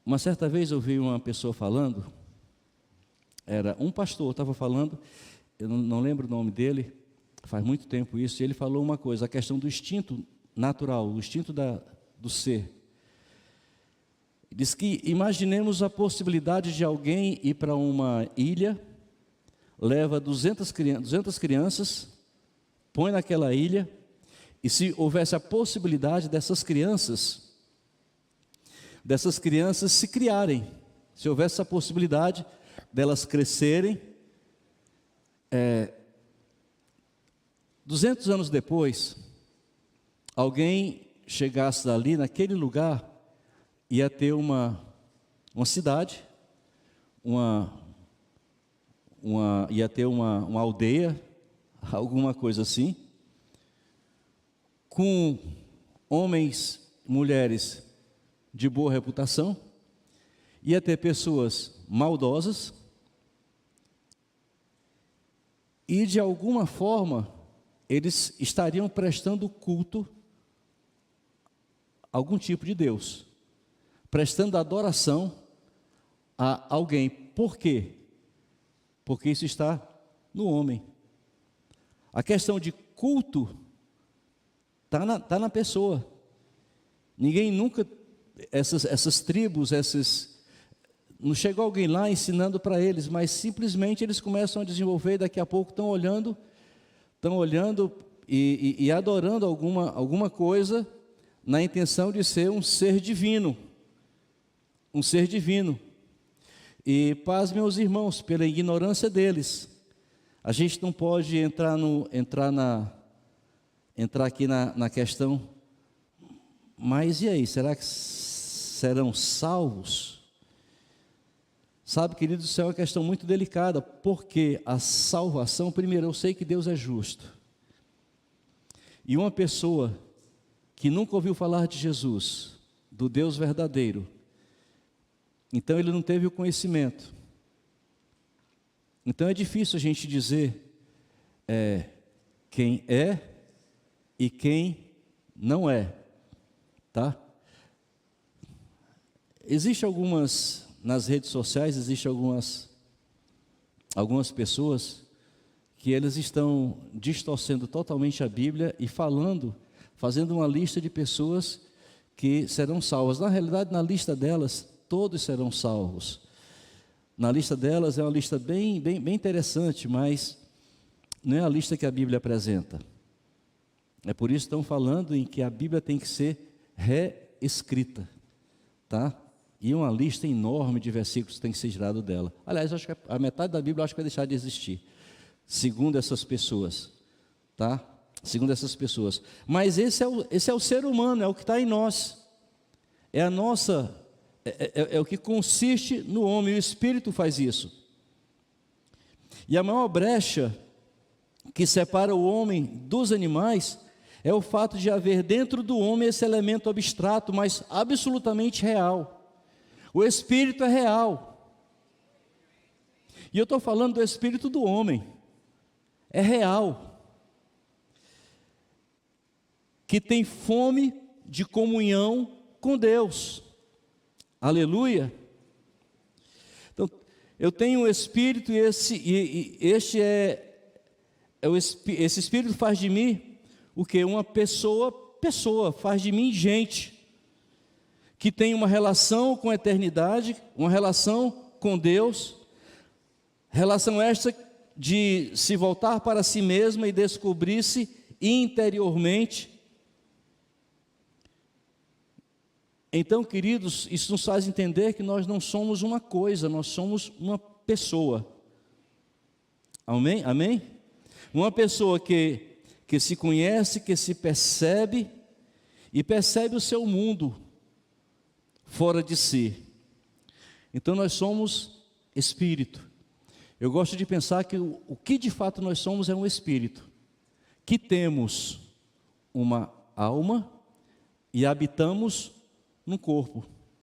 Uma certa vez eu vi uma pessoa falando, era um pastor, estava falando, eu não lembro o nome dele, faz muito tempo isso, e ele falou uma coisa, a questão do instinto natural, o instinto do ser. Diz que imaginemos a possibilidade de alguém ir para uma ilha, leva 200 crianças, põe naquela ilha, e se houvesse a possibilidade dessas crianças se criarem, se houvesse essa possibilidade delas crescerem, 200 anos depois, alguém chegasse ali naquele lugar, ia ter uma cidade, ia ter uma aldeia, alguma coisa assim, com homens, mulheres de boa reputação, ia ter pessoas maldosas, e de alguma forma eles estariam prestando culto a algum tipo de Deus, prestando adoração a alguém. Por quê? Porque isso está no homem. A questão de culto está na pessoa. Ninguém nunca, essas tribos, não chegou alguém lá ensinando para eles, mas simplesmente eles começam a desenvolver, e daqui a pouco estão olhando e adorando alguma coisa, na intenção de ser um ser divino. Um ser divino. E paz, meus irmãos, pela ignorância deles, a gente não pode entrar aqui na questão, mas e aí, será que serão salvos? Sabe, queridos, isso é uma questão muito delicada, porque a salvação, primeiro, eu sei que Deus é justo, e uma pessoa que nunca ouviu falar de Jesus, do Deus verdadeiro, então ele não teve o conhecimento. Então é difícil a gente dizer quem é e quem não é, tá? Nas redes sociais, existem algumas pessoas que eles estão distorcendo totalmente a Bíblia e fazendo uma lista de pessoas que serão salvas. Na realidade, na lista delas, todos serão salvos. Na lista delas é uma lista bem interessante, mas não é a lista que a Bíblia apresenta. É por isso que estão falando em que a Bíblia tem que ser reescrita, tá? E uma lista enorme de versículos tem que ser tirado dela. Aliás, acho que a metade da Bíblia acho que vai deixar de existir, segundo essas pessoas, tá? Segundo essas pessoas. Mas esse é o ser humano, é o que está em nós. É a nossa... É o que consiste no homem, o Espírito faz isso. E a maior brecha que separa o homem dos animais é o fato de haver dentro do homem esse elemento abstrato, mas absolutamente real. O Espírito é real. E eu estou falando do Espírito do homem. É real. Que tem fome de comunhão com Deus. Aleluia. Então, eu tenho um Espírito e esse Espírito faz de mim o que? Uma pessoa, faz de mim gente, que tem uma relação com a eternidade, uma relação com Deus, relação esta de se voltar para si mesma e descobrir-se interiormente. Então, queridos, isso nos faz entender que nós não somos uma coisa, nós somos uma pessoa. Amém? Amém? Uma pessoa que se conhece, que se percebe e percebe o seu mundo fora de si. Então, nós somos espírito. Eu gosto de pensar que o que de fato nós somos é um espírito, que temos uma alma e habitamos no corpo.